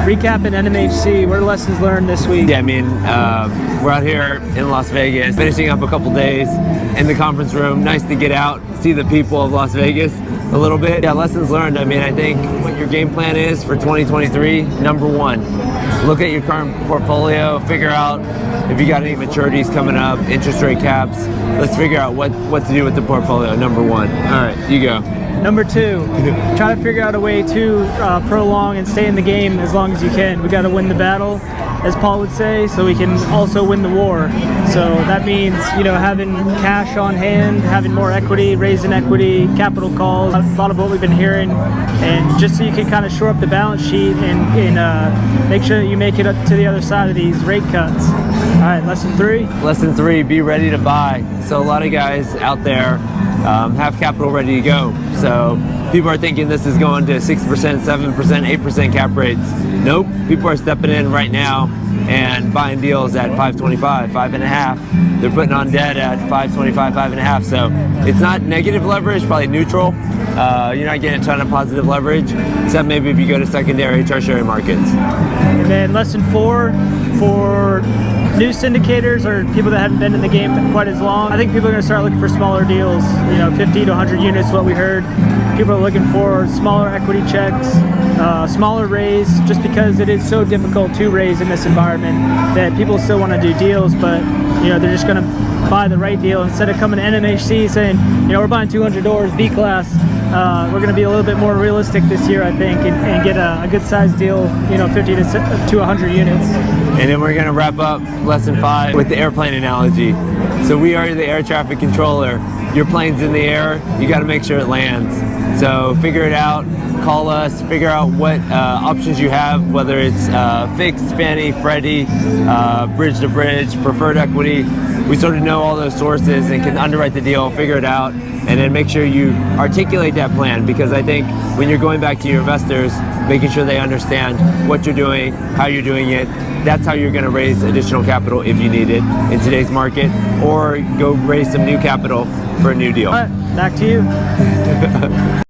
Recapping NMHC, what are lessons learned this week? Yeah, I mean, we're out here in Las Vegas, finishing up a couple days in the conference room. Nice to get out, see the people of Las Vegas a little bit. Yeah, lessons learned. I mean, I think what your game plan is for 2023, number one, look at your current portfolio, figure out if you got any maturities coming up, interest rate caps. Let's figure out what to do with the portfolio, number one. All right, you go. Number two, try to figure out a way to prolong and stay in the game as long as you can. We got to win the battle, as Paul would say, so we can also win the war. So that means, having cash on hand, having more equity, raising equity, capital calls, a lot of what we've been hearing, and just so you can kind of shore up the balance sheet and make sure that you make it up to the other side of these rate cuts. All right, lesson three. Lesson three, be ready to buy. So a lot of guys out there have capital ready to go. So people are thinking this is going to 6%, 7%, 8% cap rates. Nope, people are stepping in right now and buying deals at 5.25, 5.5. They're putting on debt at 5.25, 5.5. So it's not negative leverage, probably neutral. You're not getting a ton of positive leverage, except maybe if you go to secondary, tertiary markets. And then lesson four, for new syndicators or people that haven't been in the game quite as long, I think people are going to start looking for smaller deals, 50 to 100 units, what we heard. People are looking for smaller equity checks, smaller raise, just because it is so difficult to raise in this environment that people still want to do deals, but they're just going to buy the right deal instead of coming to NMHC saying, we're buying 200 doors, B class. We're going to be a little bit more realistic this year, I think, and get a good sized deal, 50 to 100 units. And then we're going to wrap up lesson 5 with the airplane analogy. So we are the air traffic controller. Your plane's in the air, you got to make sure it lands. So figure it out, call us, figure out what options you have, whether it's fixed, Fannie, Freddie, bridge to bridge, preferred equity. We sort of know all those sources and can underwrite the deal, figure it out, and then make sure you articulate that plan, because I think when you're going back to your investors, making sure they understand what you're doing, how you're doing it, that's how you're going to raise additional capital if you need it in today's market, or go raise some new capital for a new deal. All right, back to you.